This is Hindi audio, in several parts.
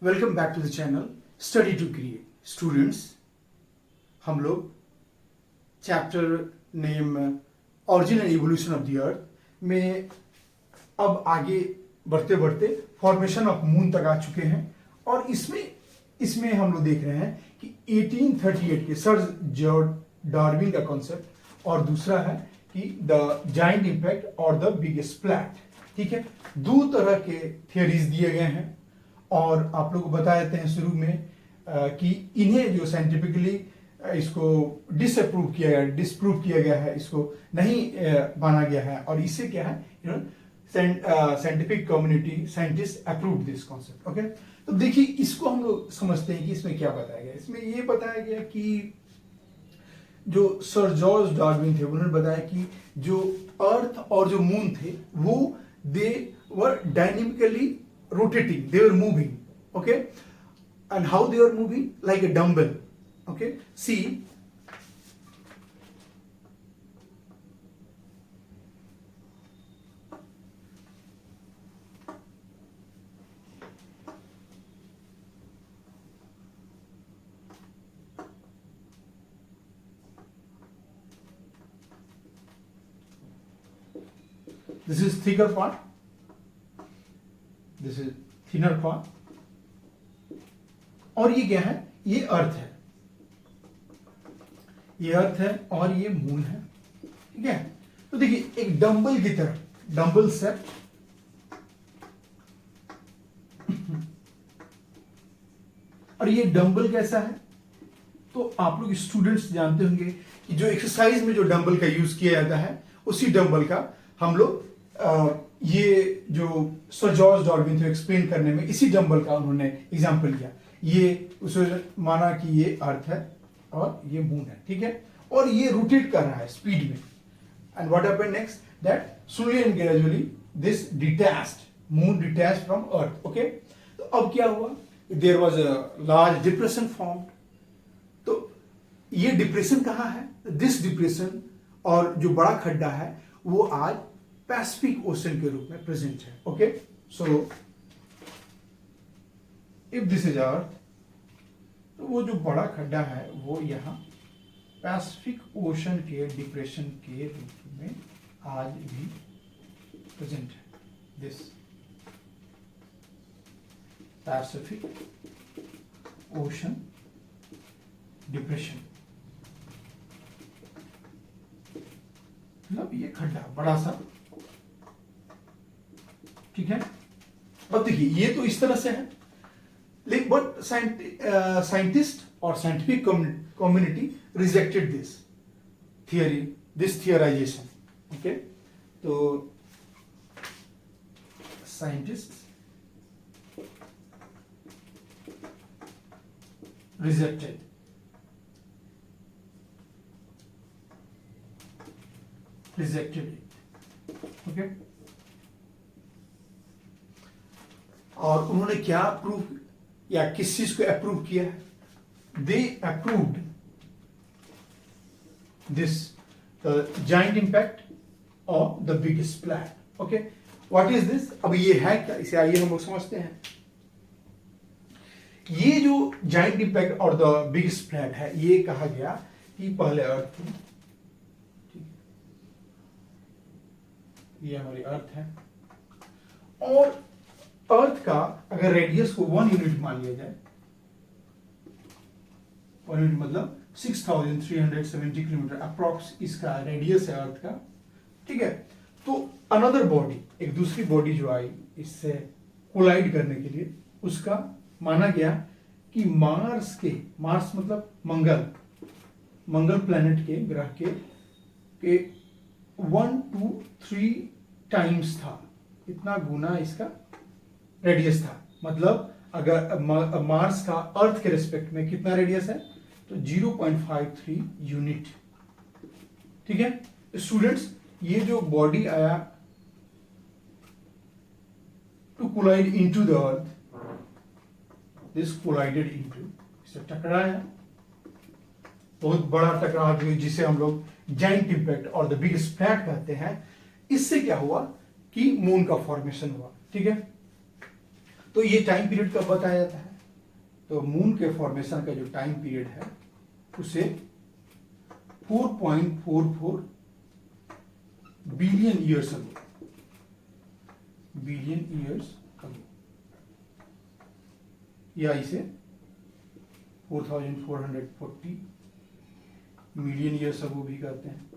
Welcome back to the channel study to create. Students, हम लोग chapter name origin and evolution of the earth में अब आगे बढ़ते बढ़ते फॉर्मेशन ऑफ मून तक आ चुके हैं। और इसमें हम लोग देख रहे हैं कि 1838 के सर जॉर्ज डार्विन का कॉन्सेप्ट और दूसरा है कि द जाइंट इम्पैक्ट और द बिग स्प्लैट। ठीक है, दो तरह के थियरीज दिए गए हैं और आप लोग को बता देते हैं शुरू में कि इन्हें जो साइंटिफिकली इसको डिसप्रूव किया गया है, इसको नहीं माना गया है। और इससे क्या है, scientific community scientist approve this concept. Okay, तो देखिए इसको हम लोग समझते हैं कि इसमें क्या बताया गया। इसमें ये बताया गया कि जो सर जॉर्ज डार्विन थे उन्होंने बताया कि जो अर्थ और जो मून थे वो दे वर dynamically rotating, they were moving. Okay, and how they were moving? Like a dumbbell. Okay, see, this is thicker part, this is thinner part. और ये क्या है, ये अर्थ है, ये अर्थ है और ये मून है। ठीक है, तो देखिए एक डंबल की तरह, डंबल सेट, और ये डंबल कैसा है, तो आप लोग स्टूडेंट्स जानते होंगे कि जो एक्सरसाइज में जो डंबल का यूज किया जाता है उसी डंबल का हम लोग ये जो सर जॉर्ज डार्विन थे एक्सप्लेन करने में इसी डंबल का उन्होंने एग्जांपल लिया। ये उसे माना कि ये अर्थ है और ये मून है। ठीक है, और ये रोटेट कर रहा है स्पीड में। And what happened next, that slowly and gradually this detached, moon detached from earth. Okay, तो अब क्या हुआ, there was a large depression formed. तो ये डिप्रेशन कहाँ है, दिस डिप्रेशन और जो बड़ा खड्डा है वो आज पैसिफिक ओशन के रूप में प्रेजेंट है। Okay, so if this is earth, तो वो जो बड़ा खड्डा है वो यहां पैसिफिक ओशन के डिप्रेशन के रूप में आज भी प्रेजेंट है। दिस पैसिफिक ओशन डिप्रेशन, मतलब ये खड्डा बड़ा सा। ठीक है, अब देखिए ये तो इस तरह से है, लेकिन बट साइंटिस्ट और scientific community rejected this theory, this theorization. Okay, तो साइंटिस्ट रिजेक्टेड इट। ओके, और उन्होंने क्या अप्रूव या किस चीज को अप्रूव किया है, they approved this giant impact of the big splat. Okay, what is this, अब ये है क्या, इसे आइए हम लोग समझते हैं। ये जो जाइंट इंपैक्ट और द बिग स्प्लैट है, ये कहा गया कि पहले अर्थ थी, ये हमारी अर्थ है, और अर्थ का अगर रेडियस को 1 यूनिट मान लिया जाए, 1 यूनिट मतलब 6370 किलोमीटर अप्रॉक्स इसका रेडियस है अर्थ का। ठीक है, तो अनदर बॉडी, एक दूसरी बॉडी जो आई इससे कोलाइड करने के लिए, उसका माना गया कि मार्स मतलब मंगल प्लैनेट के, ग्रह के 1 to 3 टाइम्स था, इतना गुना इसका रेडियस था। मतलब अगर मार्स का अर्थ के रिस्पेक्ट में कितना रेडियस है, तो 0.53 यूनिट। ठीक है स्टूडेंट्स, ये जो बॉडी आया to collide into the earth, this collided into, इससे टकराया, बहुत बड़ा टकराव हुई जिसे हम लोग जाइंट इंपैक्ट और द बिग स्प्लैट कहते हैं। इससे क्या हुआ कि मून का फॉर्मेशन हुआ। ठीक है, तो ये टाइम पीरियड कब बताया जाता है, तो मून के फॉर्मेशन का जो टाइम पीरियड है उसे 4.44 billion years ago, billion years ago, या इसे 4440 मिलियन ईयर्स अगो भी कहते हैं।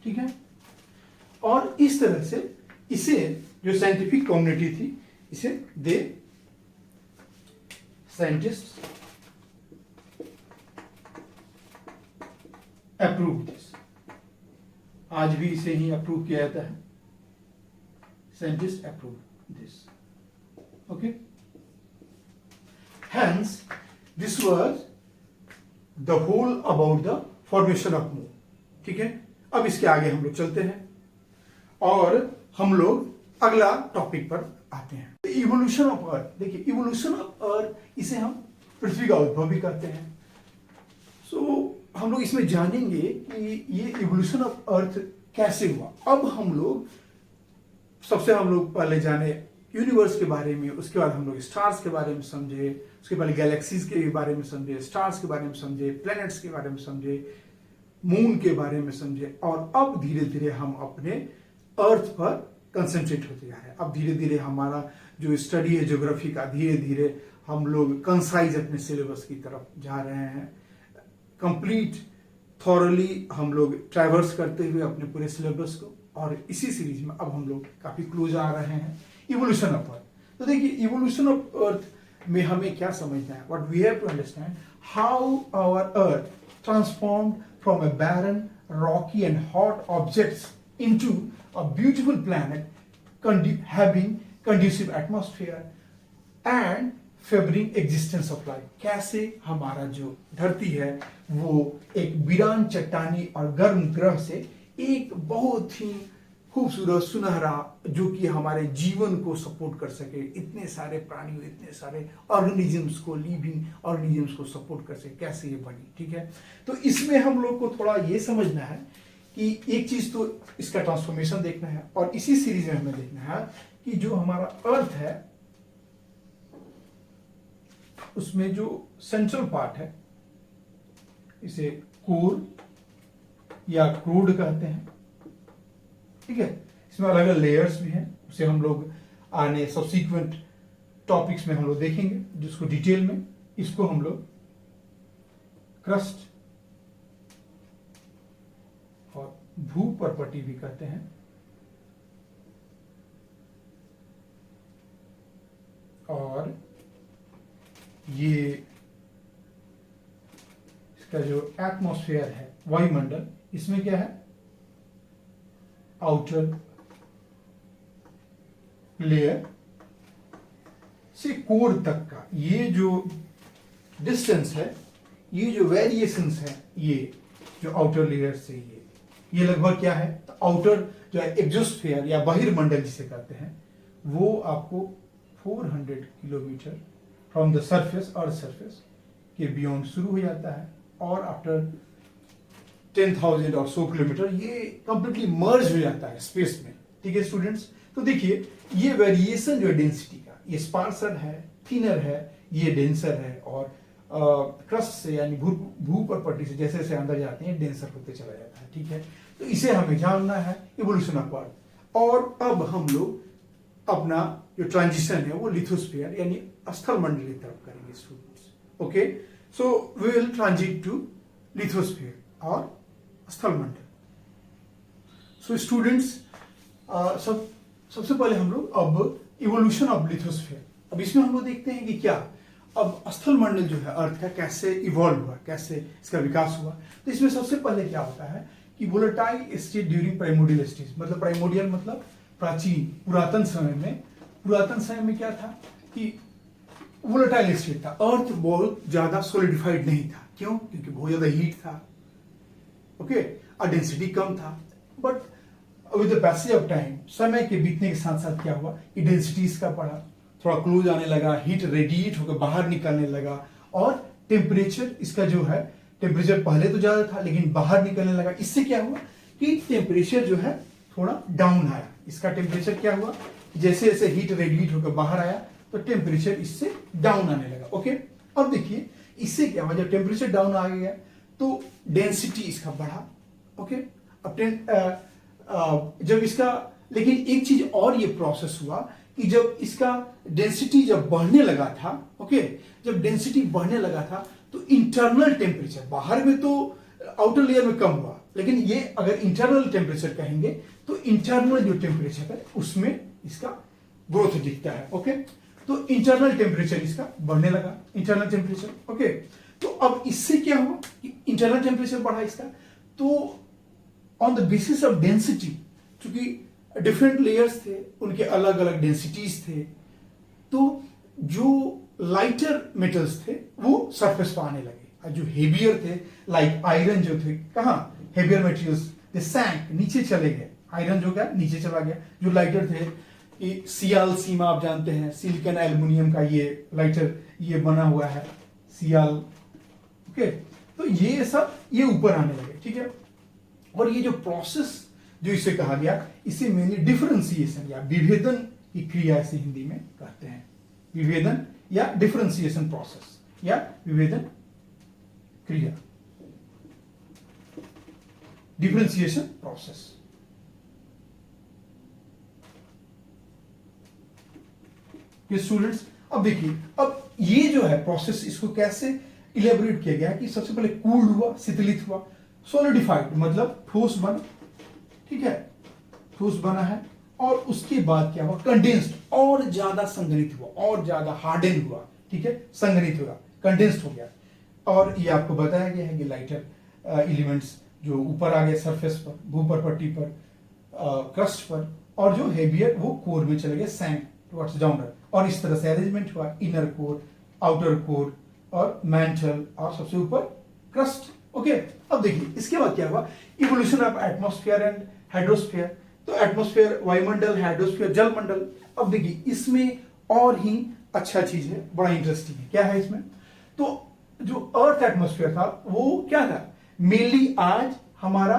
ठीक है, और इस तरह से इसे जो साइंटिफिक कम्युनिटी थी इसे दे साइंटिस्ट अप्रूव दिस, आज भी इसे ही अप्रूव किया जाता है, scientist approve this. Okay, hence this was the whole about the formation of moon. ठीक है, अब इसके आगे हम लोग चलते हैं और हम लोग अगला टॉपिक पर आते हैं, इवोल्यूशन ऑफ अर्थ। देखिए, इवोल्यूशन ऑफ अर्थ इसे हम पृथ्वी का उद्भव भी कहते हैं। हम लोग इसमें जानेंगे कि ये इवोल्यूशन ऑफ अर्थ कैसे हुआ। अब हम लोग पहले जाने यूनिवर्स के बारे में, उसके बाद हम लोग स्टार्स के बारे में समझे, उसके पहले गैलेक्सीज के बारे में समझे, स्टार्स के बारे में समझे, प्लैनेट्स के बारे में समझे, मून के बारे में समझे, और अब धीरे धीरे हम अपने अर्थ पर कंसंट्रेट होते जा रहे हैं। अब धीरे धीरे हमारा जो स्टडी है ज्योग्राफी का, धीरे धीरे हम लोग कंसाइज अपने सिलेबस की तरफ जा रहे हैं। कंप्लीट थॉरली हम लोग ट्रैवर्स करते हुए अपने पूरे सिलेबस को, और इसी सीरीज में अब हम लोग काफी क्लोज आ रहे हैं इवोल्यूशन ऑफ अर्थ। तो देखिए, इवोल्यूशन ऑफ अर्थ में हमें क्या समझना है, what we have to understand how our earth transformed from a barren, rocky and hot objects into a beautiful planet having conducive atmosphere and favouring existence of life. कैसे हमारा जो धरती है वो एक वीरान चट्टानी और गर्म ग्रह से एक बहुत ही खूबसूरत सुनहरा, जो कि हमारे जीवन को सपोर्ट कर सके, इतने सारे प्राणियों, इतने सारे ऑर्गेनिजम्स को, लिविंग ऑर्गेनिजम्स को सपोर्ट कर सके, कैसे ये बनी। ठीक है, तो इसमें हम लोग को थोड़ा ये समझना है कि एक चीज तो इसका ट्रांसफॉर्मेशन देखना है, और इसी सीरीज में हमें देखना है कि जो हमारा अर्थ है उसमें जो सेंट्रल पार्ट है इसे कोर या क्रूड कहते हैं। ठीक है, इसमें अलग अलग लेयर्स भी हैं, उसे हम लोग आने सब्सिक्वेंट टॉपिक्स में हम लोग देखेंगे, जिसको डिटेल में इसको हम लोग क्रस्ट और भूपर्पटी भी कहते हैं। और ये इसका जो एटमॉस्फेयर है, वायुमंडल, इसमें क्या है, आउटर लेयर से कोर तक का ये जो डिस्टेंस है, ये जो वेरिएशंस है, ये जो आउटर लेयर से ये लगभग क्या है, तो आउटर जो है एक्सोस्फेयर या बहिर्मंडल जिसे कहते हैं, वो आपको 400 kilometre from the surface, earth surface के बियॉन्ड शुरू हो जाता है, और आफ्टर 10,000 और 100 किलोमीटर ये कंप्लीटली मर्ज हो जाता है स्पेस में। ठीक है स्टूडेंट्स, तो देखिए ये वेरिएशन जो है डेंसिटी का, ये स्पार्सर है, थिनर है, ये डेंसर है, और क्रस्ट से यानी भूपर्पटी से जैसे जैसे अंदर जाते हैं डेंसर होते चला जाता है। ठीक है, तो इसे हमें जानना है, इवोल्यूशन ऑफ अर्थ। और अब हम लोग अपना जो ट्रांजिशन है वो लिथोस्फीयर यानी स्थल मंडल की तरफ करेंगे students. Okay, so we will transit to lithosphere और स्थल मंडल। सो स्टूडेंट्स, सबसे पहले हम लोग अब इवोल्यूशन ऑफ लिथोस्फीयर, अब इसमें हम लोग देखते हैं कि क्या अब स्थल मंडल जो है अर्थ का कैसे इवॉल्व हुआ, कैसे इसका विकास हुआ। तो इसमें सबसे पहले क्या होता है कि volatile state during primordial stage, मतलब प्राइमोडियल मतलब प्राचीन पुरातन समय में क्या था कि वोलेटाइल स्टेट था, अर्थ बहुत ज्यादा सॉलिडिफाइड नहीं था। क्यों? क्योंकि बहुत ज्यादा हीट था, ओके, और डेंसिटी कम था। But with the passage of time, समय के बीतने के साथ साथ क्या हुआ कि डेंसिटी इसका बढ़ा, थोड़ा क्लोज आने लगा, हीट रेडिएट होकर बाहर निकलने लगा, और टेम्परेचर इसका जो है, टेम्परेचर पहले तो ज्यादा था लेकिन बाहर निकलने लगा। इससे क्या हुआ कि टेम्परेचर जो है थोड़ा डाउन आया, इसका टेम्परेचर क्या हुआ, जैसे जैसे हीट रेडिएट होकर बाहर आया तो टेम्परेचर इससे डाउन आने लगा। ओके, अब देखिए इससे क्या हुआ, जब टेम्परेचर डाउन आ गया तो डेंसिटी इसका बढ़ा। ओके, अब जब इसका, लेकिन एक चीज और ये प्रोसेस हुआ कि जब इसका डेंसिटी जब बढ़ने लगा था, ओके, जब डेंसिटी बढ़ने लगा था तो इंटरनल टेम्परेचर, बाहर में तो आउटर लेयर में कम हुआ, लेकिन ये अगर इंटरनल टेम्परेचर कहेंगे तो इंटरनल जो टेम्परेचर है उसमें इसका ग्रोथ दिखता है। ओके, तो इंटरनल टेम्परेचर इसका बढ़ने लगा, इंटरनल टेम्परेचर। ओके, तो अब इससे क्या हुआ कि इंटरनल टेम्परेचर बढ़ा इसका, तो on the basis of density, क्योंकि डिफरेंट लेयर्स थे, उनके अलग अलग डेंसिटीज थे, तो जो लाइटर मेटल्स थे वो सरफेस पर आने लगे, और जो हेवियर थे लाइक आयरन जो थे, कहाँ हेवियर मटेरियल्स दे सैंक, नीचे चले गए, आयरन जो क्या नीचे चला गया। जो लाइटर थे, सियाल सीमा आप जानते हैं, सिलिकॉन एल्युमिनियम का ये लाइटर ये बना हुआ है सियाल। ओके, तो ये सब ये ऊपर आने लगे, ठीक है। और ये जो प्रोसेस जो इसे कहा गया, इसे मेनली डिफरेंशिएशन या विभेदन की क्रिया से हिंदी में कहते हैं, विभेदन या डिफरेंशिएशन प्रोसेस या विभेदन क्रिया, डिफरेंशिएशन प्रोसेस। स्टूडेंट्स, अब देखिए, अब ये जो है प्रोसेस, इसको कैसे इलेबोरेट किया गया कि सबसे पहले कूल्ड हुआ, शीतलित हुआ, सॉलिडिफाइड मतलब ठोस बना, ठीक है, ठोस बना है, और उसके बाद क्या हुआ, कंडेंस्ड, और ज्यादा संघनित हुआ, और ज्यादा हार्डन हुआ, ठीक है, संघनित हुआ, कंडेंस्ड हो गया। और ये आपको बताया गया है कि लाइटर एलिमेंट्स जो ऊपर आ गए सरफेस पर, भूपर पट्टी पर, क्रस्ट पर, और जो हेवियर वो कोर में चले गए, सैंक टुवर्ड्स डाउनर, और इस तरह से अरेंजमेंट हुआ, इनर कोर, आउटर कोर, और मैंटल, और सबसे ऊपर क्रस्ट। ओके, अब देखिए इसके बाद क्या हुआ, evolution of atmosphere and hydrosphere. तो एटमॉस्फेयर वायुमंडल, हाइड्रोस्फेयर जलमंडल। अब देखिए इसमें और ही अच्छा चीज है, बड़ा इंटरेस्टिंग है, क्या है इसमें, तो जो अर्थ एटमॉस्फेयर था वो क्या था, मेनली आज हमारा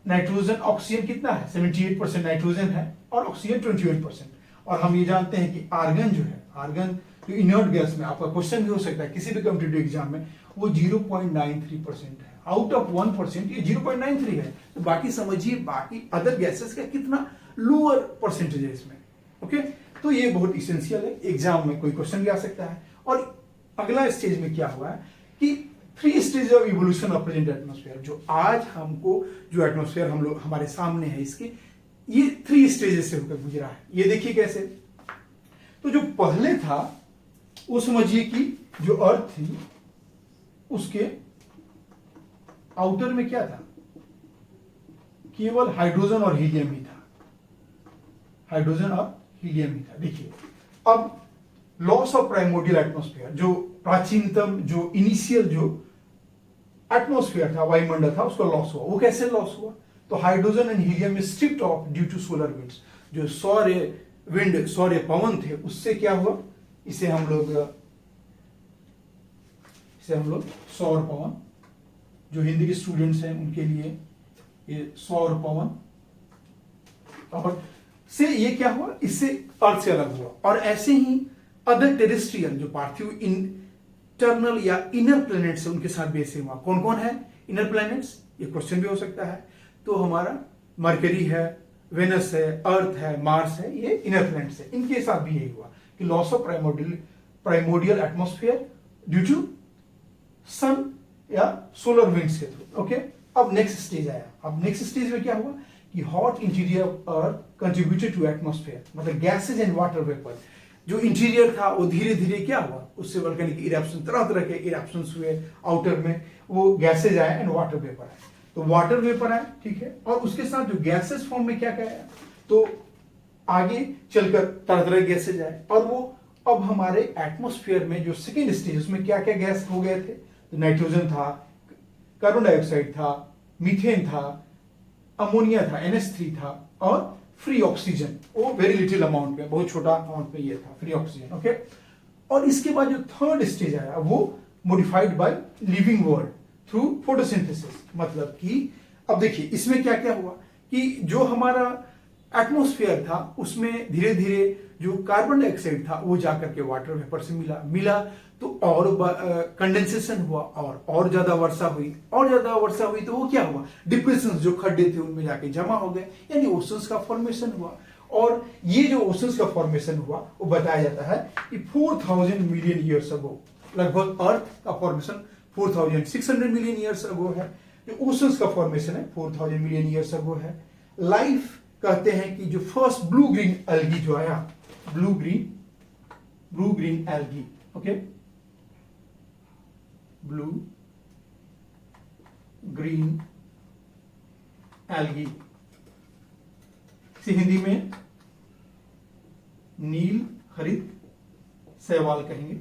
नाइट्रोजन, ऑक्सीजन कितना है, 78% नाइट्रोजन है और ऑक्सीजन 28%। और हम ये जानते हैं कि आर्गन जो है, आर्गन जो इनर्ट गैस में, आपका क्वेश्चन भी हो सकता है किसी भी कॉम्पिटिटिव एग्जाम में, वो 0.93% है, आउट ऑफ 1% ये 0.93 है। तो बाकी समझिए, बाकी अदर गैसेस का कितना लोअर परसेंटेज है इसमें। ओके, तो ये बहुत इसेंशियल है, एग्जाम में कोई क्वेश्चन भी आ सकता है। और अगला स्टेज में क्या हुआ है कि 3 stage of evolution of present atmosphere, जो आज हमको जो एटमॉस्फेयर हम लोग हमारे सामने है, इसके ये 3 स्टेजेस से होकर गुजरा है। ये देखिए कैसे, तो जो पहले था वो समझिए कि जो अर्थ थी उसके आउटर में क्या था, केवल हाइड्रोजन और हीलियम ही था, हाइड्रोजन और हीलियम ही था। देखिए अब लॉस ऑफ प्राइमोर्डियल एटमॉस्फेयर, जो प्राचीनतम, जो इनिशियल जो एटमॉस्फेयर था, वायुमंडल था, उसका लॉस हुआ। वो कैसे लॉस हुआ, तो hydrogen and helium is stripped off due to solar winds, जो सौर्य विंड, सौर्य पवन थे, उससे क्या हुआ, इसे हम लोग सौर पवन, जो हिंदी के स्टूडेंट्स हैं उनके लिए ये सौर पवन, और से ये क्या हुआ, इससे अर्थ से अलग हुआ। और ऐसे ही अदर टेरेस्ट्रियल जो पार्थिव इंटरनल या इनर प्लैनेट्स है, उनके साथ भी ऐसे हुआ। कौन कौन है इनर प्लैनेट्स, ये क्वेश्चन भी हो सकता है। तो हमारा मरकरी है, वेनस है, अर्थ है, मार्स है, ये इनर प्लैनेट्स है। इनके साथ भी यही हुआ कि loss of primordial atmosphere due to sun या सोलर विंड्स के थ्रू। ओके, अब नेक्स्ट स्टेज आया। अब नेक्स्ट स्टेज में क्या हुआ कि hot interior earth contributed to atmosphere, मतलब गैसेज एंड वाटर वेपर। जो इंटीरियर था वो धीरे धीरे क्या हुआ, उससे वोल्केनिक इरप्शन, तरह तरह के इरप्शंस हुए, आउटर में वो गैसेज आए एंड वाटर वेपर आए। तो वाटर वेपर आए, ठीक है, और उसके साथ जो गैसेज फॉर्म में क्या क्या आया, तो आगे चलकर तरह तरह गैसेज आए। और वो अब हमारे एटमॉस्फेयर में जो सेकेंड स्टेज, उसमें क्या क्या गैस हो गए थे, तो नाइट्रोजन था, कार्बन डाइऑक्साइड था, मीथेन था, अमोनिया था, NH3 था, और फ्री ऑक्सीजन, वो वेरी लिटिल अमाउंट में, बहुत छोटा अमाउंट में ये था फ्री ऑक्सीजन। ओके, और इसके बाद जो थर्ड स्टेज आया वो modified by living world through photosynthesis. मतलब कि अब देखिए इसमें क्या क्या हुआ कि जो हमारा एटमॉस्फेयर था उसमें धीरे धीरे जो कार्बन डाइऑक्साइड था वो जाकर के वाटर वेपर से मिला तो और कंडेंसेशन हुआ और ज्यादा वर्षा हुई तो वो क्या हुआ, डिप्रेशन जो खड्डे थे उनमें जाके जमा हो गए, यानी ओशंस का फॉर्मेशन हुआ। और ये जो ओशंस का फॉर्मेशन हुआ वो बताया जाता है कि 4000 मिलियन ईयर्स अगो, लगभग अर्थ का फॉर्मेशन 4600 मिलियन ईयर्स अगो है। जो ओशंस का फॉर्मेशन है 4000 मिलियन ईयर्स अगो है। लाइफ कहते हैं कि जो फर्स्ट ब्लू ग्रीन एल्गी जो आया, blue green algae, okay, blue green algae, Hindi में नील हरित शैवाल कहेंगे।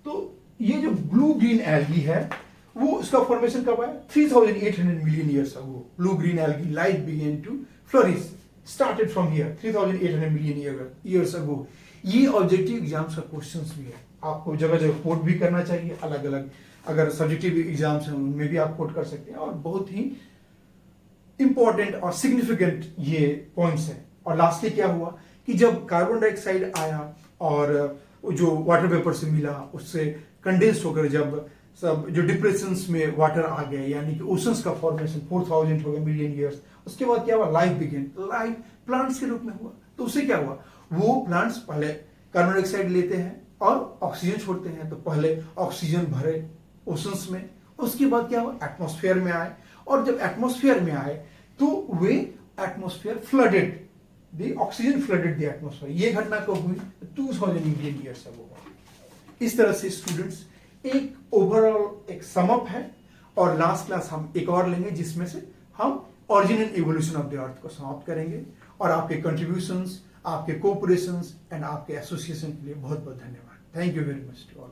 तो ये जो ब्लू ग्रीन एल्गी है वो उसका फॉर्मेशन कब आया, 3800 million years ago. Blue green algae life began to flourish, started from here 3800 million years ago. ये ऑब्जेक्टिव एग्जाम्स का क्वेश्चंस भी है, आपको जगह जगह कोट भी करना चाहिए, अलग अलग अगर सब्जेक्टिव एग्जाम्स हैं उनमें भी आप कोट कर सकते हैं, और बहुत ही इंपॉर्टेंट और सिग्निफिकेंट ये पॉइंट्स हैं। और लास्टली क्या हुआ कि जब कार्बन डाइऑक्साइड आया और जो वाटर वेपर से मिला उससे कंडेंस होकर जब सब जो डिप्रेशंस में वाटर आ गए, यानी कि ओशंस का फॉर्मेशन 4000 हो गया मिलियन ईयर्स, उसके बाद क्या हुआ, लाइफ बिगेन, लाइफ प्लांट्स के रूप में हुआ। तो उससे क्या हुआ, वो प्लांट्स पहले कार्बन डाइऑक्साइड लेते हैं और ऑक्सीजन छोड़ते हैं, तो पहले ऑक्सीजन भरे ओशंस में, उसके बाद क्या हुआ, एटमॉस्फेयर में आए, और जब एटमॉस्फेयर में आए तो वे atmosphere flooded, the oxygen flooded the atmosphere. ये घटना कब हुई, 2000 मिलियन ईयर्स अगो। इस तरह से स्टूडेंट्स एक ओवरऑल एक समअप है, और लास्ट क्लास हम एक और लेंगे जिसमें से हम origin and evolution of the अर्थ को समाप्त करेंगे। और आपके कंट्रीब्यूशंस, आपके कोऑपरेशंस एंड आपके एसोसिएशन के लिए बहुत बहुत धन्यवाद। Thank you very much to all.